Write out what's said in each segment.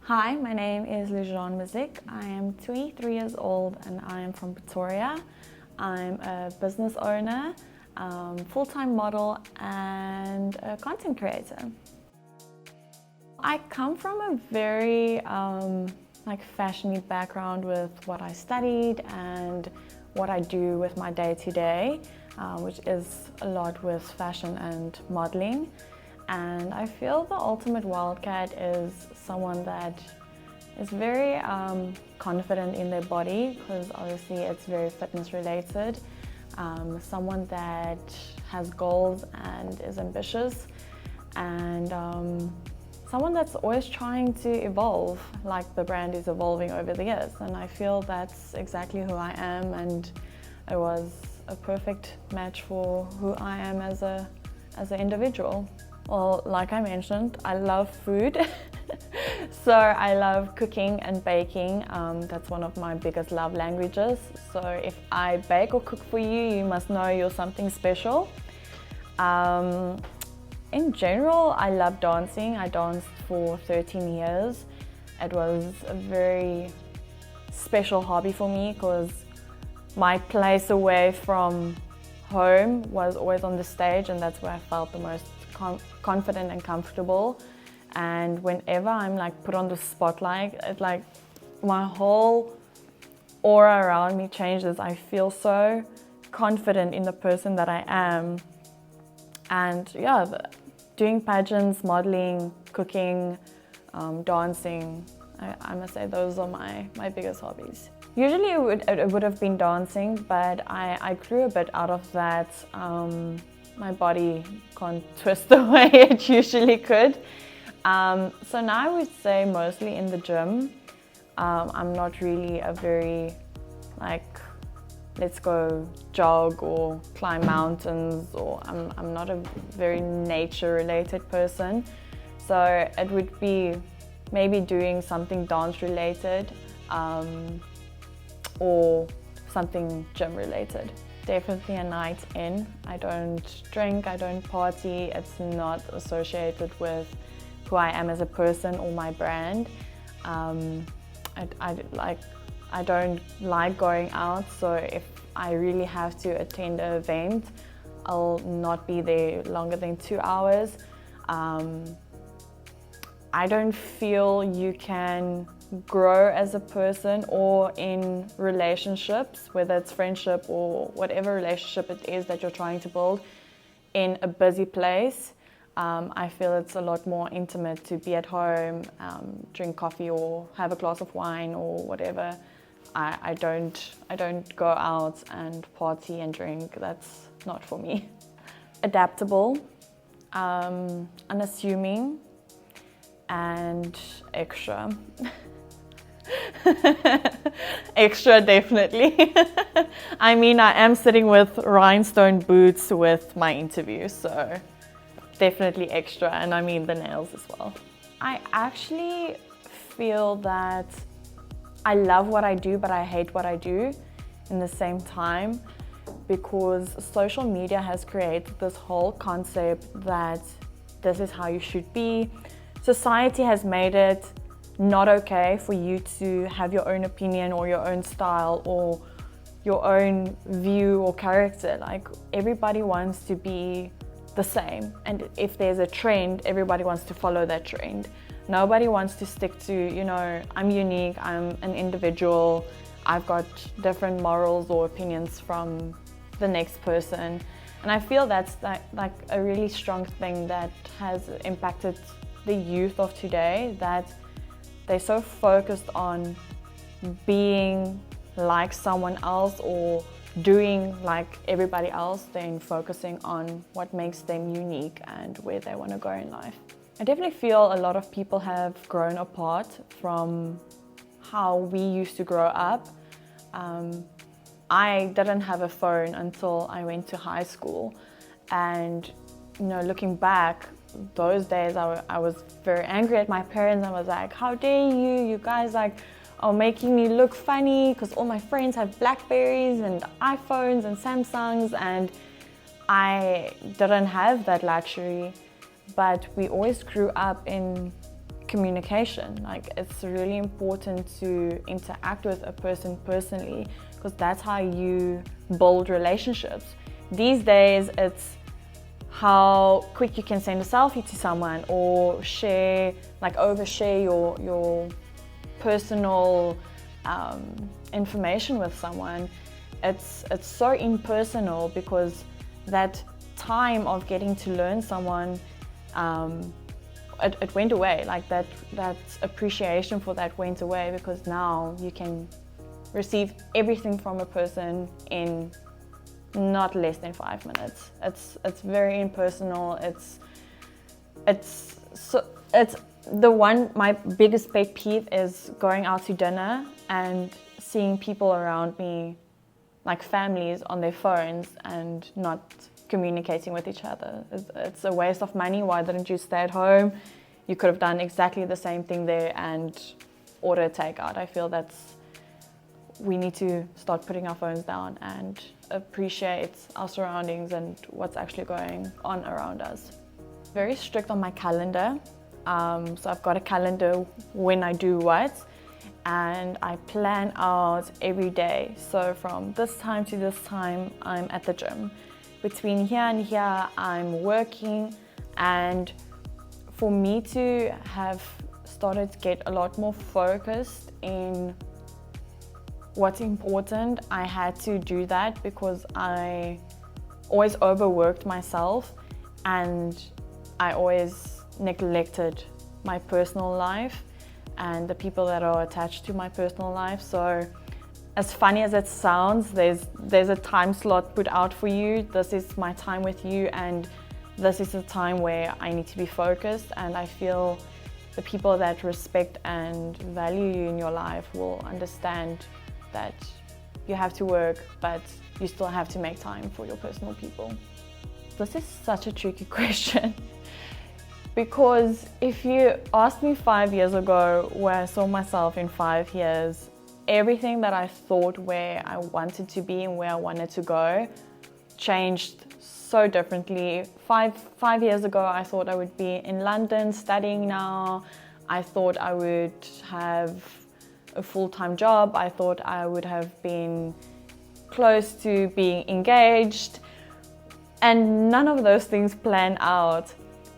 Hi, my name is LuJuan Mzyk. I am 23 years old and I am from Pretoria. I'm a business owner, full-time model and a content creator. I come from a very fashion-y background with what I studied and what I do with my day-to-day, which is a lot with fashion and modeling. And I feel the ultimate Wildcat is someone that is very confident in their body, because obviously it's very fitness related. Someone that has goals and is ambitious, and someone that's always trying to evolve, like the brand is evolving over the years. And I feel that's exactly who I am, and it was a perfect match for who I am as an individual. Well, like I mentioned, I love food. So I love cooking and baking. That's one of my biggest love languages. So if I bake or cook for you, you must know you're something special. In general, I love dancing. I danced for 13 years. It was a very special hobby for me because my place away from home was always on the stage, and that's where I felt the most confident and comfortable. And whenever I'm put on the spotlight, it's like my whole aura around me changes. I feel so confident in the person that I am. And yeah, doing pageants, modeling, cooking, dancing, I must say those are my biggest hobbies. Usually it would have been dancing, but I grew a bit out of that. My body can't twist the way it usually could. So now I would say mostly in the gym. I'm not really a very let's go jog or climb mountains, or I'm not a very nature related person. So it would be maybe doing something dance related or something gym related. Definitely a night in. I don't drink, I don't party. It's not associated with who I am as a person or my brand. I don't like going out, so if I really have to attend an event, I'll not be there longer than 2 hours. I don't feel you can grow as a person or in relationships, whether it's friendship or whatever relationship it is that you're trying to build, in a busy place. I feel it's a lot more intimate to be at home, drink coffee or have a glass of wine or whatever. I don't go out and party and drink. That's not for me. Adaptable, unassuming, and extra. Extra, definitely. I mean, I am sitting with rhinestone boots with my interview, so definitely extra, and I mean the nails as well. I actually feel that I love what I do, but I hate what I do in the same time, because social media has created this whole concept that this is how you should be. Society has made it not okay for you to have your own opinion or your own style or your own view or character. Everybody wants to be the same, and if there's a trend, everybody wants to follow that trend. Nobody wants to stick to, I'm unique, I'm an individual, I've got different morals or opinions from the next person. And I feel that's like a really strong thing that has impacted the youth of today, that they're so focused on being like someone else or doing like everybody else than focusing on what makes them unique and where they want to go in life. I definitely feel a lot of people have grown apart from how we used to grow up. I didn't have a phone until I went to high school, and looking back, those days I was very angry at my parents. I was like, how dare you guys are making me look funny, because all my friends have Blackberries and iPhones and Samsungs, and I didn't have that luxury. But we always grew up in communication. Like, it's really important to interact with a person personally, because that's how you build relationships. These days, it's how quick you can send a selfie to someone or share, like overshare your personal information with someone. It's so impersonal, because that time of getting to learn someone, it went away. Like that appreciation for that went away, because now you can receive everything from a person in not less than 5 minutes. It's very impersonal. It's my biggest pet peeve is going out to dinner and seeing people around me, like families, on their phones and not communicating with each other. It's a waste of money. Why didn't you stay at home? You could have done exactly the same thing there and order takeout. I feel we need to start putting our phones down and appreciate our surroundings and what's actually going on around us. Very strict on my calendar. So I've got a calendar when I do what, and I plan out every day. So from this time to this time, I'm at the gym. Between here and here, I'm working. And for me to have started to get a lot more focused in what's important, I had to do that, because I always overworked myself and I always neglected my personal life and the people that are attached to my personal life. So as funny as it sounds, there's a time slot put out for you. This is my time with you, and this is a time where I need to be focused. And I feel the people that respect and value you in your life will understand that you have to work, but you still have to make time for your personal people. This is such a tricky question, because if you asked me 5 years ago where I saw myself in 5 years, everything that I thought where I wanted to be and where I wanted to go changed so differently. Five years ago, I thought I would be in London studying now. I thought I would have a full-time job. I thought I would have been close to being engaged, and none of those things plan out.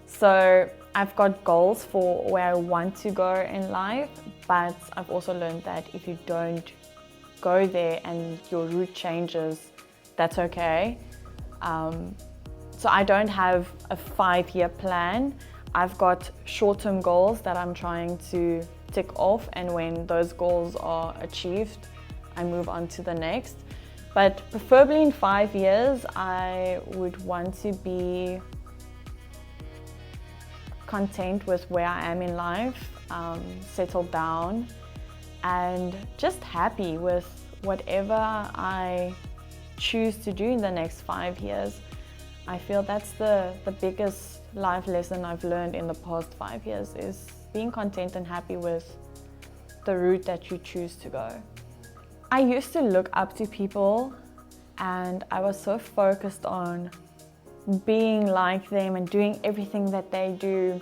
So I've got goals for where I want to go in life, but I've also learned that if you don't go there and your route changes, that's okay. So I don't have a 5-year plan. I've got short-term goals that I'm trying to tick off, and when those goals are achieved, I move on to the next. But preferably in 5 years, I would want to be content with where I am in life, settled down, and just happy with whatever I choose to do in the next 5 years. I feel that's the biggest life lesson I've learned in the past 5 years, is being content and happy with the route that you choose to go. I used to look up to people, and I was so focused on being like them and doing everything that they do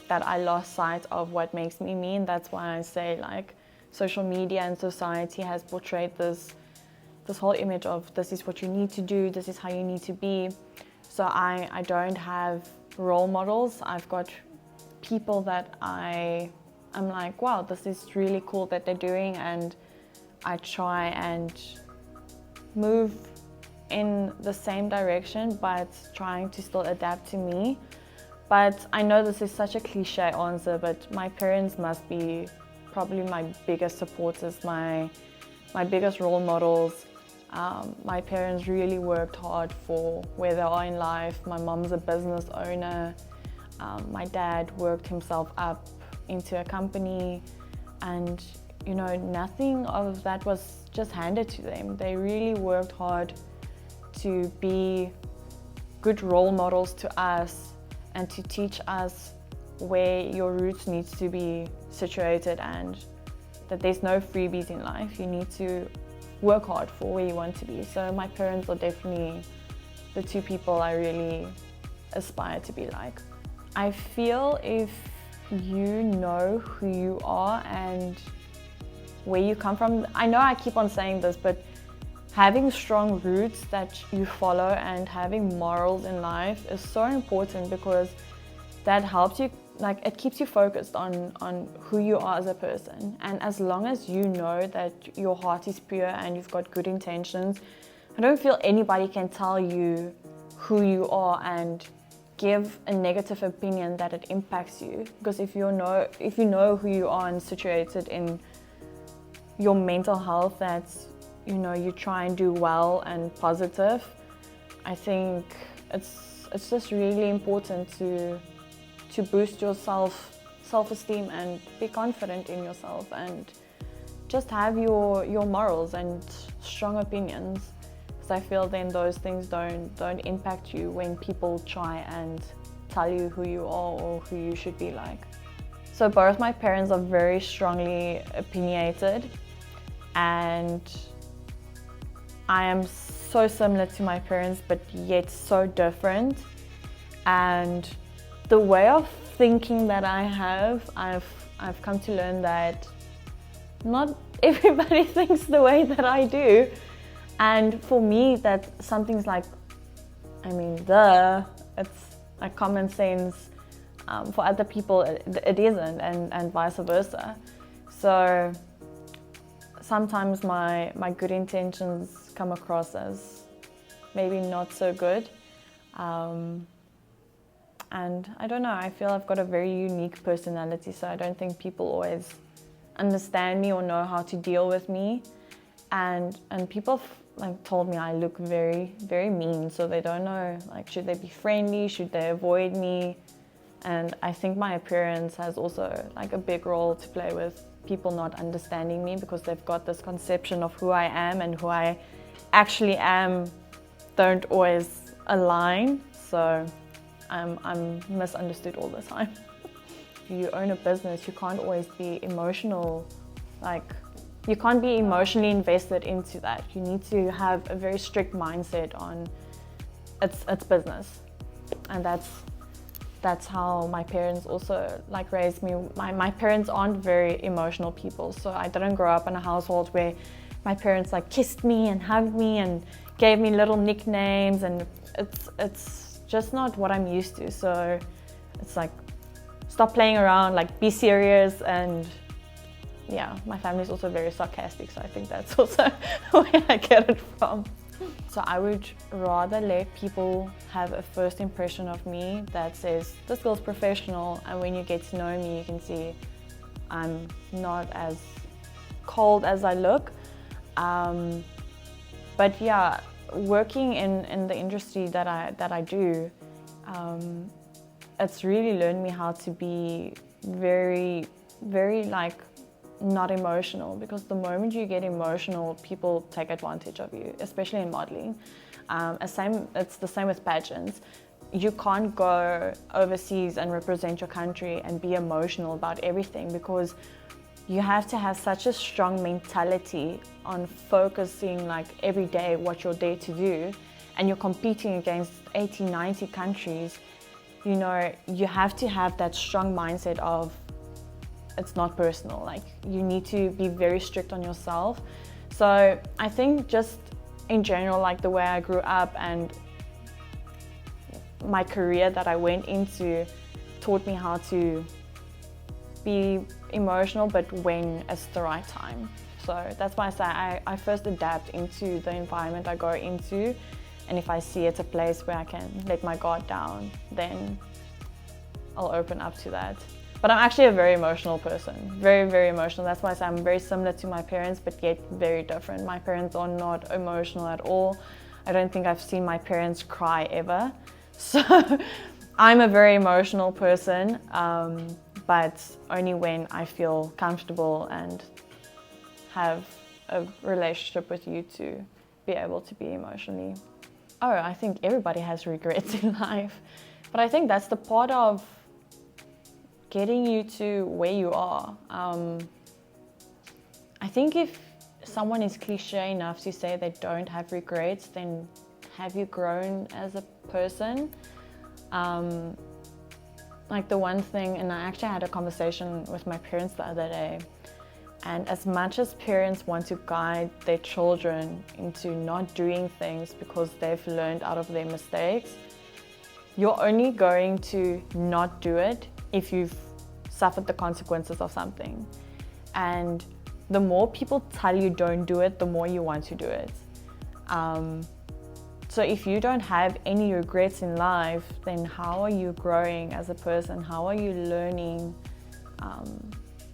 that I lost sight of what makes me me. And that's why I say, like, social media and society has portrayed this whole image of this is what you need to do, this is how you need to be. So I don't have role models. I've got people that I'm like, wow, this is really cool that they're doing, and I try and move in the same direction, but trying to still adapt to me. But I know this is such a cliche answer, but my parents must be probably my biggest supporters, my biggest role models. My parents really worked hard for where they are in life. My mom's a business owner. My dad worked himself up into a company, and you know, nothing of that was just handed to them. They really worked hard to be good role models to us and to teach us where your roots needs to be situated, and that there's no freebies in life. You need to work hard for where you want to be. So my parents are definitely the two people I really aspire to be like. I feel if you know who you are and where you come from. I know I keep on saying this, but having strong roots that you follow and having morals in life is so important, because that helps you, like, it keeps you focused on who you are as a person. And as long as you know that your heart is pure and you've got good intentions, I don't feel anybody can tell you who you are and give a negative opinion that it impacts you. Because if you know who you are and situated in your mental health, that you try and do well and positive, I think it's just really important to boost your self-esteem and be confident in yourself and just have your morals and strong opinions. Because I feel then those things don't impact you when people try and tell you who you are or who you should be like. So both my parents are very strongly opinionated, and I am so similar to my parents, but yet so different. And the way of thinking that I have, I've come to learn that not everybody thinks the way that I do. And for me, that something's like, it's like common sense. For other people, it isn't, and vice versa. So sometimes my good intentions come across as maybe not so good. And I don't know, I feel I've got a very unique personality, so I don't think people always understand me or know how to deal with me. And people told me I look very, very mean, so they don't know, like, should they be friendly, should they avoid me? And I think my appearance has also like a big role to play with people not understanding me, because they've got this conception of who I am and who I actually am don't always align. So I'm misunderstood all the time. If you own a business, you can't always be emotional, you can't be emotionally invested into that. You need to have a very strict mindset on it's business. And that's how my parents also raised me. My parents aren't very emotional people, so I didn't grow up in a household where my parents kissed me and hugged me and gave me little nicknames, and it's just not what I'm used to. So it's stop playing around, be serious. And yeah, my family's also very sarcastic, so I think that's also where I get it from. So I would rather let people have a first impression of me that says, this girl's professional, and when you get to know me, you can see I'm not as cold as I look. But yeah, working in the industry that I do, it's really learned me how to be very, very not emotional, because the moment you get emotional, people take advantage of you, especially in modeling. It's the same with pageants. You can't go overseas and represent your country and be emotional about everything, because you have to have such a strong mentality on focusing every day what you're there to do, and you're competing against 80, 90 countries. You have to have that strong mindset of it's not personal. You need to be very strict on yourself. So I think just in general, the way I grew up and my career that I went into taught me how to be emotional, but when it's the right time. So that's why I say I first adapt into the environment I go into, and if I see it's a place where I can let my guard down, then I'll open up to that. But I'm actually a very emotional person, very, very emotional. That's why I say I'm very similar to my parents, but yet very different. My parents are not emotional at all. I don't think I've seen my parents cry ever. So I'm a very emotional person, but only when I feel comfortable and have a relationship with you to be able to be emotionally. Oh, I think everybody has regrets in life, but I think that's the part of getting you to where you are. I think if someone is cliche enough to say they don't have regrets, then have you grown as a person? Like the one thing, and I actually had a conversation with my parents the other day, and as much as parents want to guide their children into not doing things because they've learned out of their mistakes, you're only going to not do it if you've suffered the consequences of something. And the more people tell you don't do it, the more you want to do it. So if you don't have any regrets in life, then how are you growing as a person? How are you learning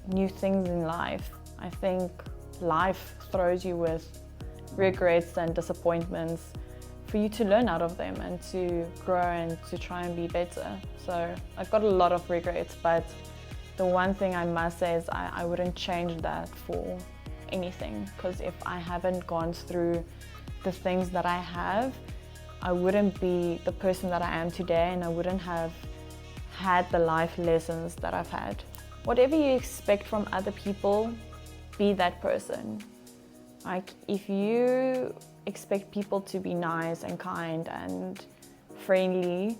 new things in life? I think life throws you with regrets and disappointments for you to learn out of them and to grow and to try and be better. So I've got a lot of regrets, but the one thing I must say is I wouldn't change that for anything, because if I haven't gone through the things that I have, I wouldn't be the person that I am today, and I wouldn't have had the life lessons that I've had. Whatever you expect from other people, be that person. Like if you expect people to be nice and kind and friendly,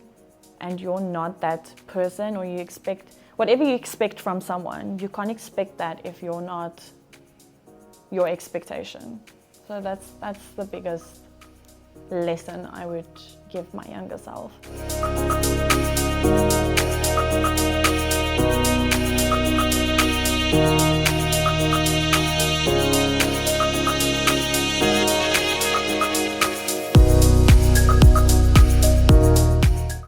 and you're not that person, or you expect whatever you expect from someone, you can't expect that if you're not your expectation. So that's the biggest lesson I would give my younger self.